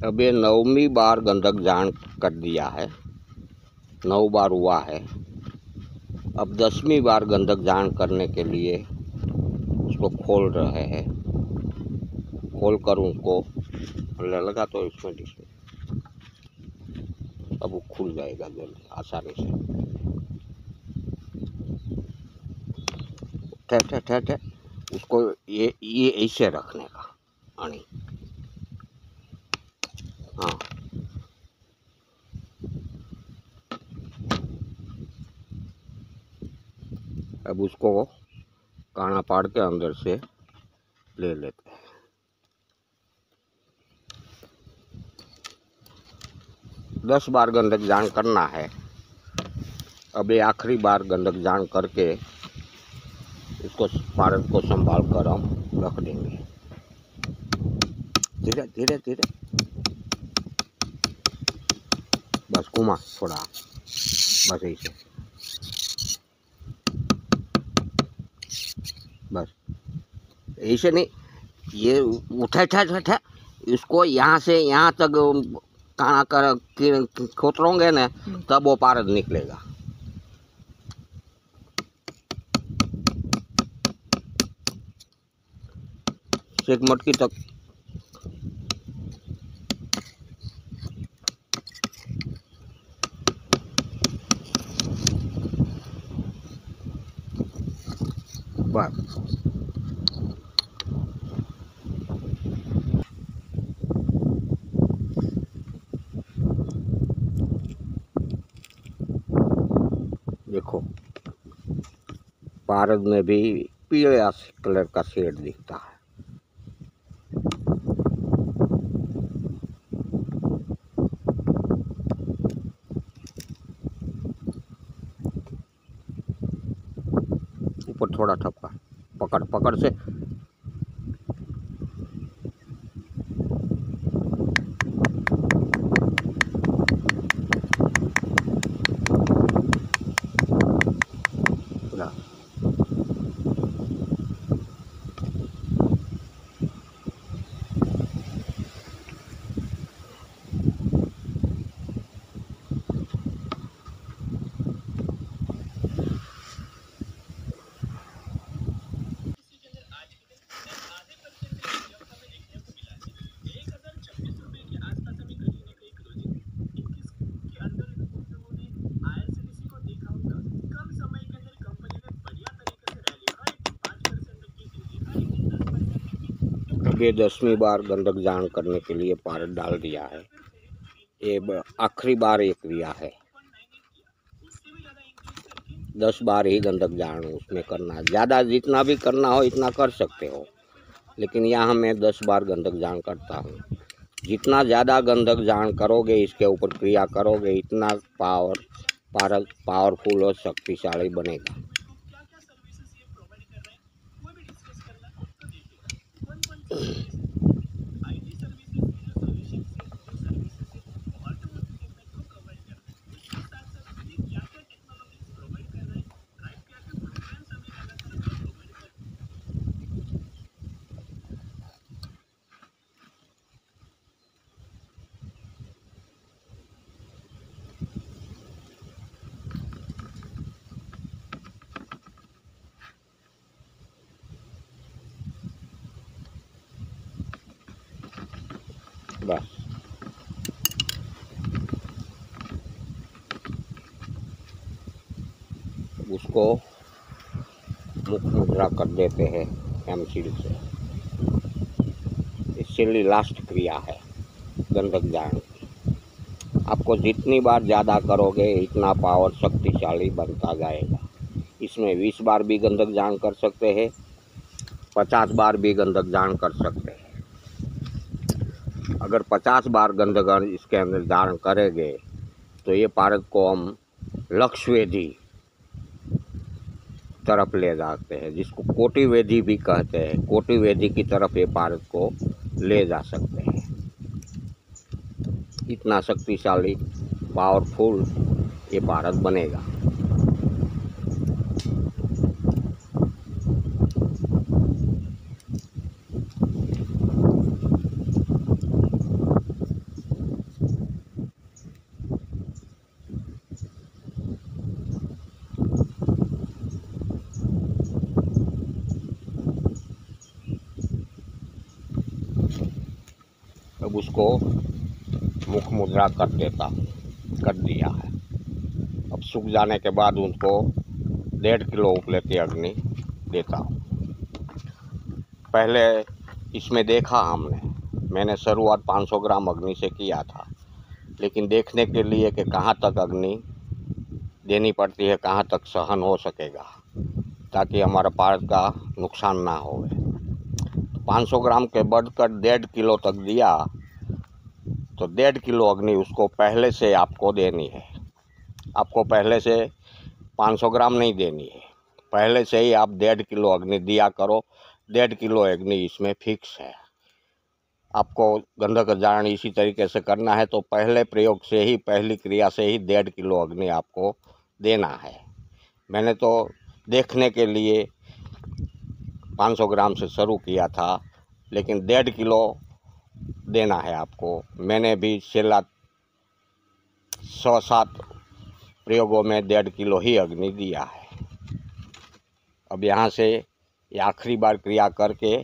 अब ये 9वीं बार गंधक जान कर दिया है, 9 बार हुआ है। अब 10वीं बार गंधक जान करने के लिए उसको खोल रहे हैं। खोल कर उनको लगा तो इसमें अब वो खुल जाएगा जल्दी आसानी से। ठहर उसको ये ऐसे रखने का पानी। हाँ, अब उसको काना पाड़ के अंदर से ले लेते हैं। दस बार गंधक जान करना है। अब ये आखिरी बार गंधक जान करके इसको पारद को संभाल कर हम रख देंगे। धीरे धीरे धीरे, बस घुमा थोड़ा, बस ऐसे, बस ऐसे नहीं, ये उठा इसको यहाँ से यहाँ तक काना कर खोतरोगे ना, तब वो पारद निकलेगा। एक मटकी तक बस। देखो, पारद में भी पीले कलर का शेड दिखता है। ऊपर थोड़ा ठपका, पकड़ पकड़ से ये 10वीं बार गंधक जान करने के लिए पारद डाल दिया है। ये आखिरी बार एक दिया है। 10 बार ही गंधक जान उसमें करना है। ज़्यादा जितना भी करना हो इतना कर सकते हो, लेकिन यहाँ मैं 10 बार गंधक जान करता हूँ। जितना ज़्यादा गंधक जान करोगे, इसके ऊपर क्रिया करोगे, इतना पारद पावरफुल और शक्तिशाली बनेगा। बस उसको मुख मुद्रा कर देते हैं एमसील से। इसलिए लास्ट क्रिया है गंधक जान। आपको जितनी बार ज़्यादा करोगे इतना पावर शक्तिशाली बनता जाएगा। इसमें 20 बार भी गंधक जान कर सकते हैं, 50 बार भी गंधक जान कर सकते हैं। अगर 50 बार गंधक इसके अंदर धारण करेंगे तो ये पारद को हम लक्ष्य वेदी तरफ ले जाते हैं, जिसको कोटि वेदी भी कहते हैं। कोटि वेदी की तरफ ये पारद को ले जा सकते हैं। इतना शक्तिशाली पावरफुल ये पारद बनेगा। अब उसको मुख मुद्रा कर देता हूँ, कर दिया है। अब सूख जाने के बाद उनको 1.5 किलो उपले की अग्नि देता हूँ। पहले इसमें देखा मैंने शुरुआत 500 ग्राम अग्नि से किया था, लेकिन देखने के लिए कि कहाँ तक अग्नि देनी पड़ती है, कहाँ तक सहन हो सकेगा, ताकि हमारा पारद का नुकसान ना हो। 500 ग्राम के बढ़कर 1.5 किलो तक दिया, तो 1.5 किलो अग्नि उसको पहले से आपको देनी है। आपको पहले से 500 ग्राम नहीं देनी है, पहले से ही आप 1.5 किलो अग्नि दिया करो। 1.5 किलो अग्नि इसमें फिक्स है। आपको गंधक जान इसी तरीके से करना है, तो पहले प्रयोग से ही, पहली क्रिया से ही 1.5 किलो अग्नि आपको देना है। मैंने तो देखने के लिए 500 ग्राम से शुरू किया था, लेकिन 1.5 किलो देना है आपको। मैंने भी छेला 6-7 प्रयोगों में 1.5 किलो ही अग्नि दिया है। अब यहाँ से ये आखिरी बार क्रिया करके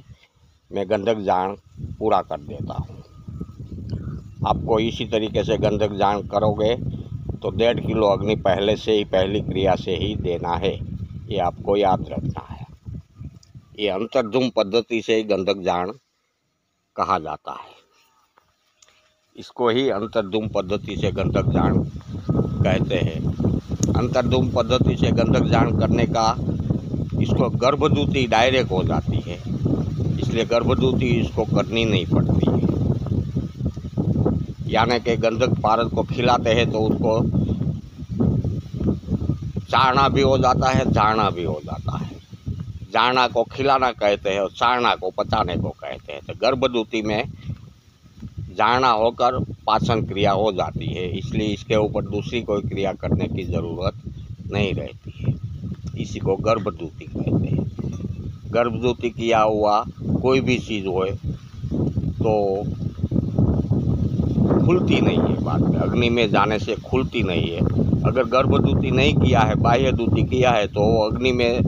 मैं गंधक जान पूरा कर देता हूँ। आपको इसी तरीके से गंधक जान करोगे तो 1.5 किलो अग्नि पहले से ही, पहली क्रिया से ही देना है, ये आपको याद रखना है। ये अंतर्धूम पद्धति से ही गंधक जान कहा जाता है। इसको ही अंतर्धूम पद्धति से गंधक जान कहते हैं। अंतर्धूम पद्धति से गंधक जान करने का, इसको गर्भदूती डायरेक्ट हो जाती है, इसलिए गर्भदूती इसको करनी नहीं पड़ती है। यानी कि गंधक पारद को खिलाते हैं तो उसको चारना भी हो जाता है, झाड़ना भी हो जाता है। झाड़ना को खिलाना कहते हैं और चारना को पचाने को कहते हैं। तो गर्भदूती में झाड़ना होकर पाचन क्रिया हो जाती है, इसलिए इसके ऊपर दूसरी कोई क्रिया करने की ज़रूरत नहीं रहती है। इसी को गर्भदूती कहते हैं। गर्भदूती किया हुआ कोई भी चीज़ हो तो खुलती नहीं है, बाद में अग्नि में जाने से खुलती नहीं है। अगर गर्भदूती नहीं किया है, बाह्य दूती किया है, तो अग्नि में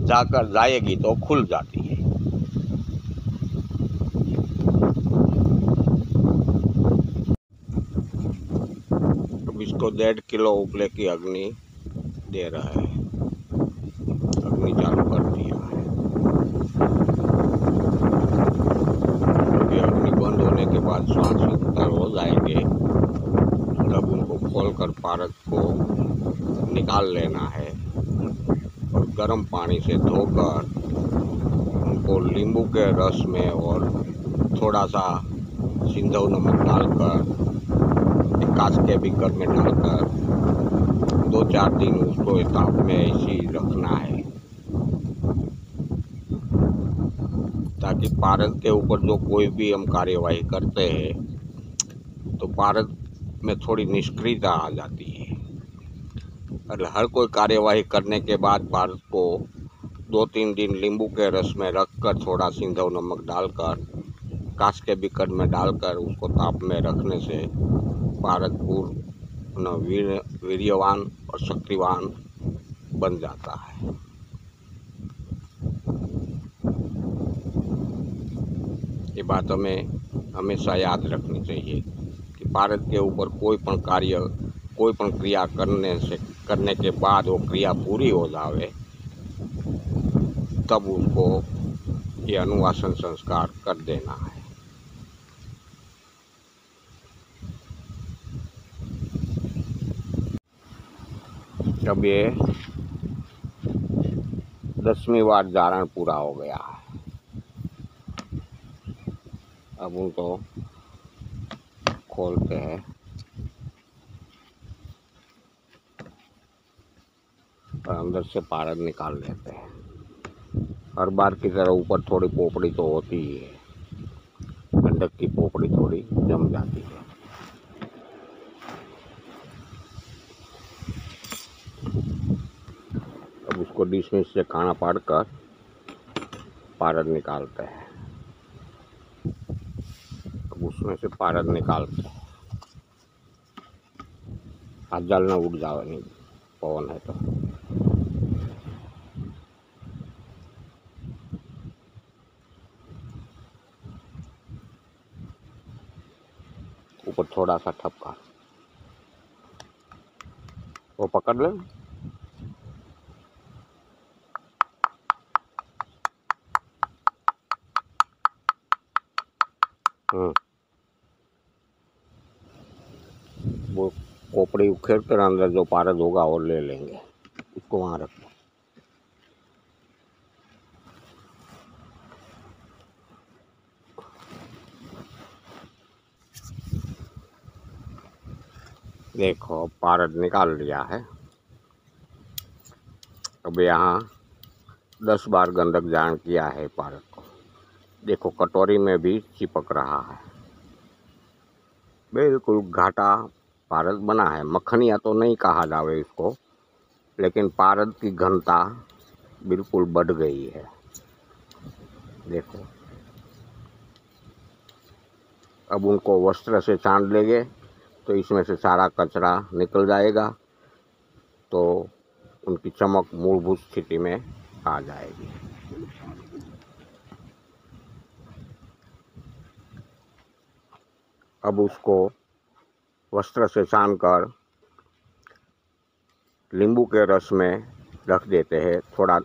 जाकर जाएगी तो खुल जाती है। अब इसको 1.5 किलो उपले की अग्नि दे रहा है। अग्नि चालू कर दिया है। अग्नि बंद होने के बाद श्वास अंतर हो जाएंगे, तब उनको खोलकर पारद को निकाल लेना है और गर्म पानी से धोकर उनको नींबू के रस में और थोड़ा सा सिंधव नमक डालकर एक कांच के बीकर में डालकर 2-4 दिन उसको ताप में ऐसे ही रखना है, ताकि पारद के ऊपर जो कोई भी हम कार्यवाही करते हैं तो पारद में थोड़ी निष्क्रियता आ जाती है। और हर कोई कार्यवाही करने के बाद पारद को 2-3 दिन नींबू के रस में रखकर थोड़ा सिंधव नमक डालकर कांच के बीकर में डालकर उसको ताप में रखने से पारद पूर्ण वीर्यवान और शक्तिवान बन जाता है। ये बात हमें हमेशा याद रखनी चाहिए कि पारद के ऊपर कोई पण कार्य, कोई पण क्रिया करने के बाद वो क्रिया पूरी हो जावे, तब उसको ये अनुवासन संस्कार कर देना है। अब ये 10वीं बार जारण पूरा हो गया है। अब उनको खोलते हैं और अंदर से पारद निकाल लेते हैं। हर बार की तरह ऊपर थोड़ी पोपड़ी तो होती ही है, गंधक की पोपड़ी थोड़ी जम जाती है। अब उसको डिशमिश से खाना पाड़कर पारद निकालते हैं। अब उसमें से पारद निकालते हैं। हाथ जलना उठ जावे नहीं, पवन है तो। ऊपर थोड़ा सा ठपका, वो पकड़ ले। वो खोपड़ी उखेड़ कर अंदर जो पारद होगा वो ले लेंगे। उसको वहाँ रख दो। देखो पारद निकाल लिया है। अब यहाँ 10 बार गंधक जान किया है पारद को। देखो कटोरी में भी चिपक रहा है, बिल्कुल घाटा पारद बना है। मक्खनिया तो नहीं कहा जावे इसको, लेकिन पारद की घनता बिल्कुल बढ़ गई है। देखो अब उनको वस्त्र से छान लेंगे तो इसमें से सारा कचरा निकल जाएगा, तो उनकी चमक मूलभूत स्थिति में आ जाएगी। अब उसको वस्त्र से छान कर नींबू के रस में रख देते हैं। थोड़ा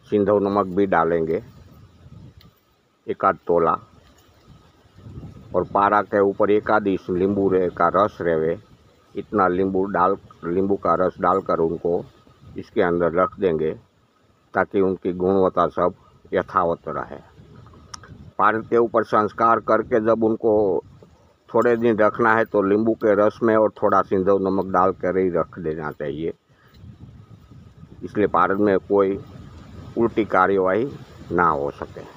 सिंधव नमक भी डालेंगे, 1 तोला, और पारा के ऊपर 1 नींबू का रस रहे, इतना नींबू का रस डालकर उनको इसके अंदर रख देंगे, ताकि उनकी गुणवत्ता सब यथावत रहे। पारद के ऊपर संस्कार करके जब उनको थोड़े दिन रखना है तो नींबू के रस में और थोड़ा सिंधव नमक डाल कर ही रख देना चाहिए, इसलिए पारद में कोई उल्टी कार्यवाही ना हो सके।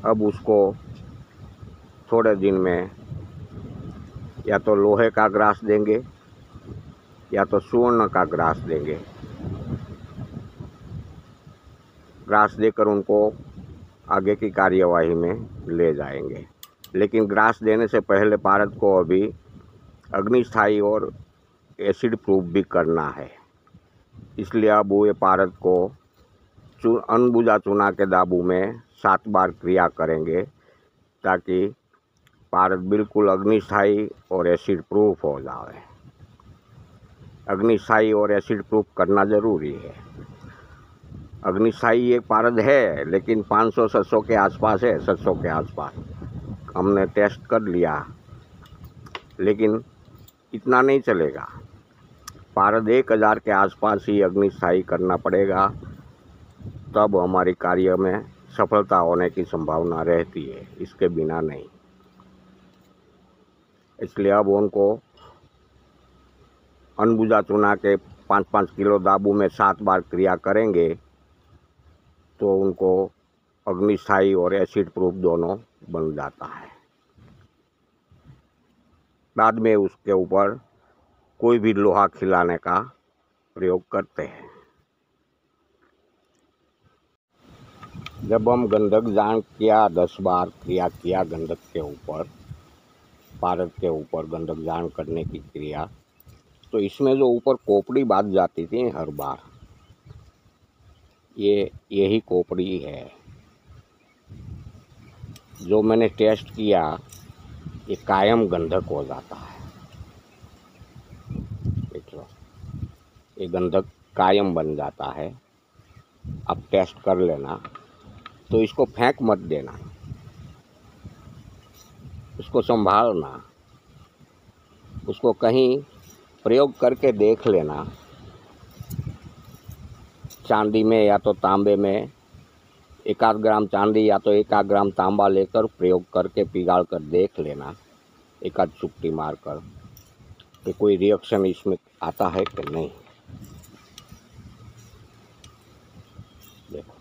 अब उसको थोड़े दिन में या तो लोहे का ग्रास देंगे या तो स्वर्ण का ग्रास देंगे। ग्रास देकर उनको आगे की कार्यवाही में ले जाएंगे। लेकिन ग्रास देने से पहले पारद को अभी अग्निस्थायी और एसिड प्रूफ भी करना है, इसलिए अब वो ये पारद को अनबुझा चूना के दाबू में 7 बार क्रिया करेंगे, ताकि पारद बिल्कुल अग्निस्थायी और एसिड प्रूफ हो जाए। अग्निस्थायी और एसिड प्रूफ करना ज़रूरी है। अग्निस्थायी एक पारद है, लेकिन 500-700 के आसपास है, 700 के आसपास हमने टेस्ट कर लिया, लेकिन इतना नहीं चलेगा। पारद 1000 के आसपास ही अग्निस्थायी करना पड़ेगा, तब हमारी कार्य में सफलता होने की संभावना रहती है, इसके बिना नहीं। इसलिए अब उनको अनबुझा चूना के 5-5 किलो दाबू में 7 बार क्रिया करेंगे, तो उनको अग्निस्थायी और एसिड प्रूफ दोनों बन जाता है। बाद में उसके ऊपर कोई भी लोहा खिलाने का प्रयोग करते हैं। जब हम गंधक जान किया, 10 बार क्रिया किया गंधक के ऊपर, पारद के ऊपर गंधक जान करने की क्रिया, तो इसमें जो ऊपर खोपड़ी बांध जाती थी हर बार, यही खोपड़ी है। जो मैंने टेस्ट किया, ये कायम गंधक हो जाता है। देख लो, ये गंधक कायम बन जाता है। आप टेस्ट कर लेना। तो इसको फेंक मत देना, उसको संभालना, उसको कहीं प्रयोग करके देख लेना। चांदी में या तो तांबे में 1 ग्राम चांदी या तो 1 ग्राम तांबा लेकर प्रयोग करके पिघाड़ कर देख लेना, 1 चुटकी मारकर, कि कोई रिएक्शन इसमें आता है कि नहीं। देखो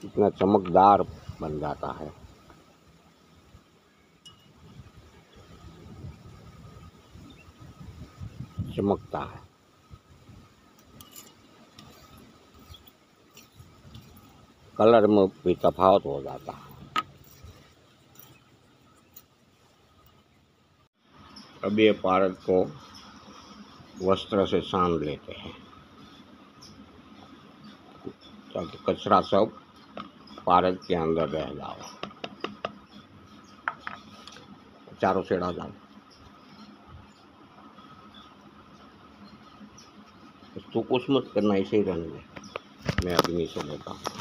कितना चमकदार बन जाता है। चमकता है। कलर में भी तफावत हो जाता है। अब ये पारद को वस्त्र से सान लेते हैं। ताकि कचरा सब पारद के अंदर रह जाओ। चारों सेड़ा डाल, तो कुछ मत करना, ऐसे ही रहने दे। मैं अग्नि से लेता हूँ।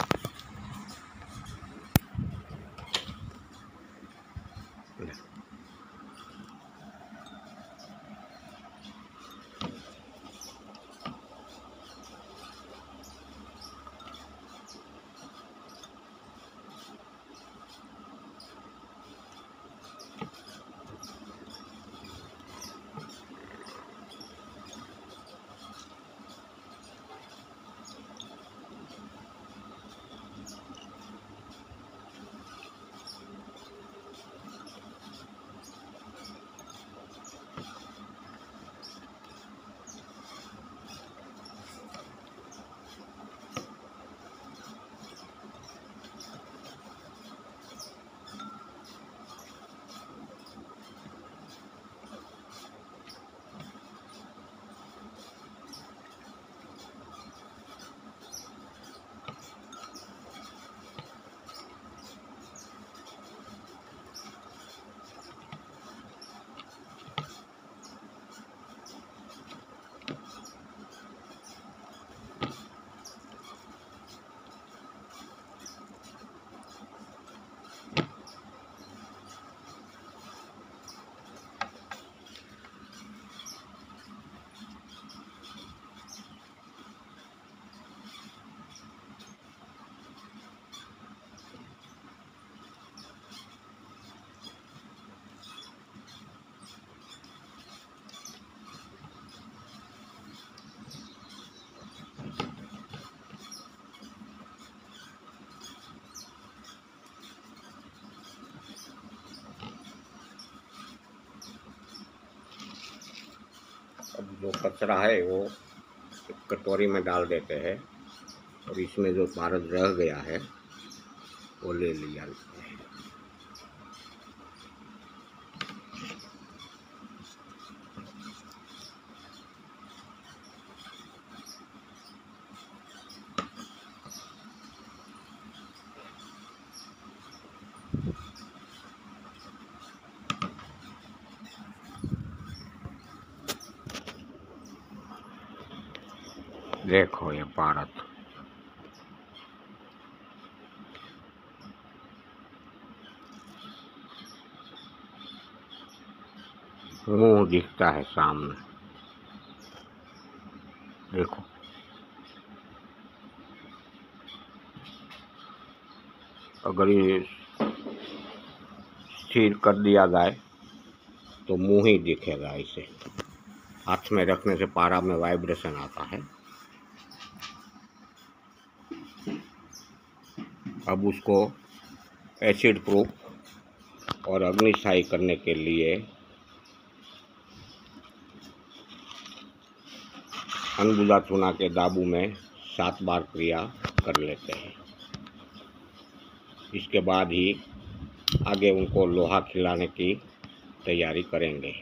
अब जो कचरा है वो कटोरी में डाल देते हैं और इसमें जो पारद रह गया है वो ले लिया है। देखो ये पारद मुंह दिखता है सामने, देखो। अगर ये स्थिर कर दिया जाए तो मुंह ही दिखेगा। इसे हाथ में रखने से पारा में वाइब्रेशन आता है। अब उसको एसिड प्रूफ और अग्निशायी करने के लिए अनबुझा चूना के दाबू में 7 बार क्रिया कर लेते हैं। इसके बाद ही आगे उनको लोहा खिलाने की तैयारी करेंगे।